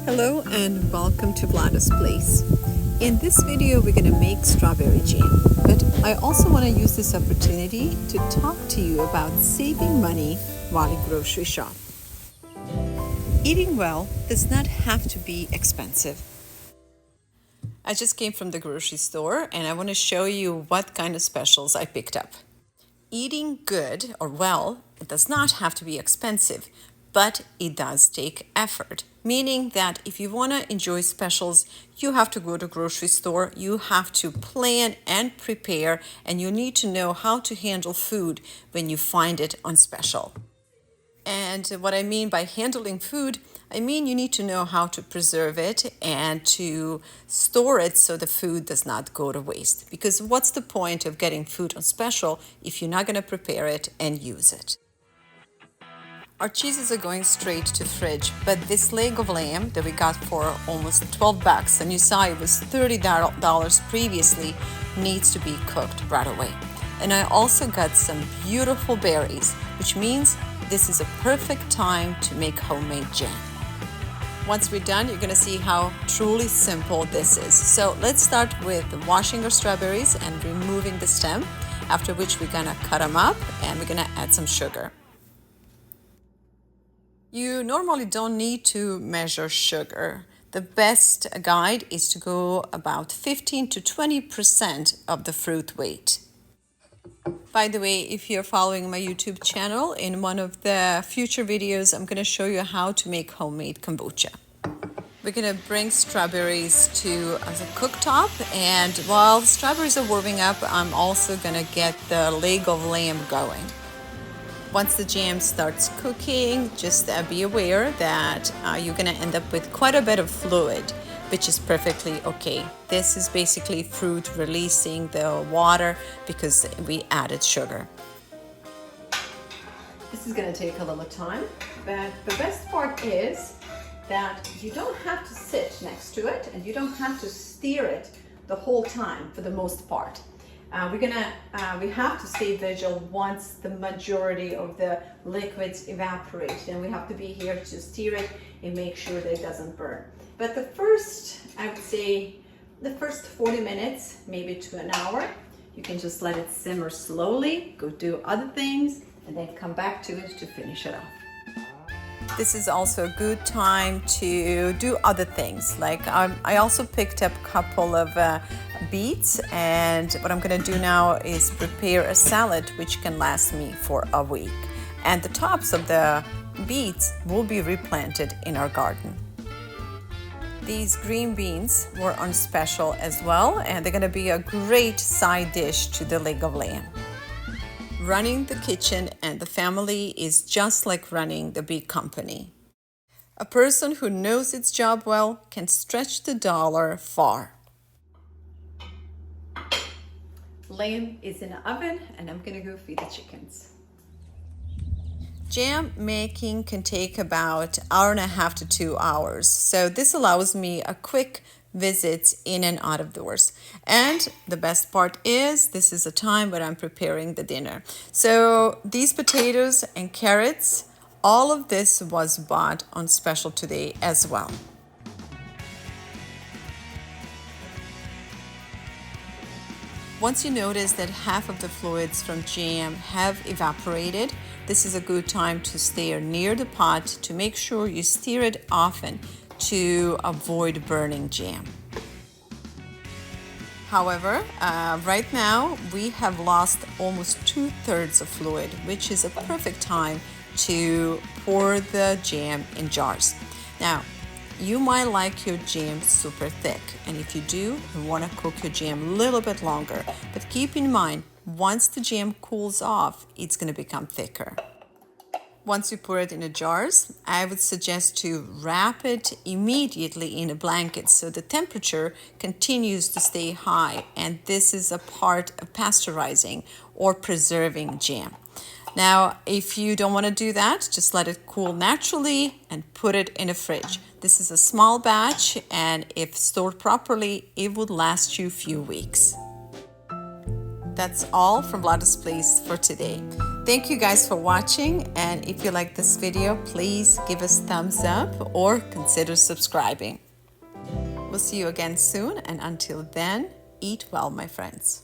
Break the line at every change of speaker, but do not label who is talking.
Hello and welcome to Vlada's Place. In this video we're going to make strawberry jam, but I also want to use this opportunity to talk to you about saving money while you grocery shop. Eating well does not have to be expensive. I just came from the grocery store and I want to show you what kind of specials I picked up. Eating good or well, it does not have to be expensive, but it does take effort. Meaning that if you want to enjoy specials, you have to go to the grocery store, you have to plan and prepare, and you need to know how to handle food when you find it on special. And what I mean by handling food, I mean you need to know how to preserve it and to store it so the food does not go to waste. Because what's the point of getting food on special if you're not going to prepare it and use it? Our cheeses are going straight to fridge, but this leg of lamb that we got for almost $12, and you saw it was $30 previously, needs to be cooked right away. And I also got some beautiful berries, which means this is a perfect time to make homemade jam. Once we're done, you're going to see how truly simple this is. So let's start with washing our strawberries and removing the stem, after which we're going to cut them up and we're going to add some sugar. You normally don't need to measure sugar. The best guide is to go about 15 to 20% of the fruit weight. By the way, if you're following my YouTube channel, in one of the future videos, I'm going to show you how to make homemade kombucha. We're going to bring strawberries to a cooktop, and while the strawberries are warming up, I'm also going to get the leg of lamb going. Once the jam starts cooking, just be aware that you're going to end up with quite a bit of fluid, which is perfectly okay. This is basically fruit releasing the water because we added sugar. This is going to take a little time, but the best part is that you don't have to sit next to it and you don't have to stir it the whole time for the most part. We have to stay vigilant once the majority of the liquids evaporate, and we have to be here to stir it and make sure that it doesn't burn. But I would say the first 40 minutes, maybe to an hour, you can just let it simmer slowly, go do other things, and then come back to it to finish it off. This is also a good time to do other things. Like I also picked up a couple of beets, and what I'm going to do now is prepare a salad which can last me for a week. And the tops of the beets will be replanted in our garden. These green beans were on special as well, and they're going to be a great side dish to the leg of lamb. Running the kitchen and the family is just like running the big company. A person who knows its job well can stretch the dollar far. Lamb is in the oven and I'm gonna go feed the chickens. Jam making can take about 1.5 to 2 hours. So this allows me a quick visits in and out of doors. And the best part is this is a time when I'm preparing the dinner. So these potatoes and carrots, all of this was bought on special today as well. Once you notice that half of the fluids from jam have evaporated, this is a good time to stay near the pot to make sure you stir it often to avoid burning jam. However, right now we have lost almost 2/3 of fluid, which is a perfect time to pour the jam in jars. Now, you might like your jam super thick, and if you do, you want to cook your jam a little bit longer. But keep in mind, once the jam cools off, it's going to become thicker. Once you pour it in the jars, I would suggest to wrap it immediately in a blanket so the temperature continues to stay high, and this is a part of pasteurizing or preserving jam. Now, if you don't want to do that, just let it cool naturally and put it in a fridge. This is a small batch, and if stored properly, it would last you a few weeks. That's all from Vlada's Place for today. Thank you guys for watching, and if you like this video, please give us thumbs up or consider subscribing. We'll see you again soon, and until then, eat well, my friends.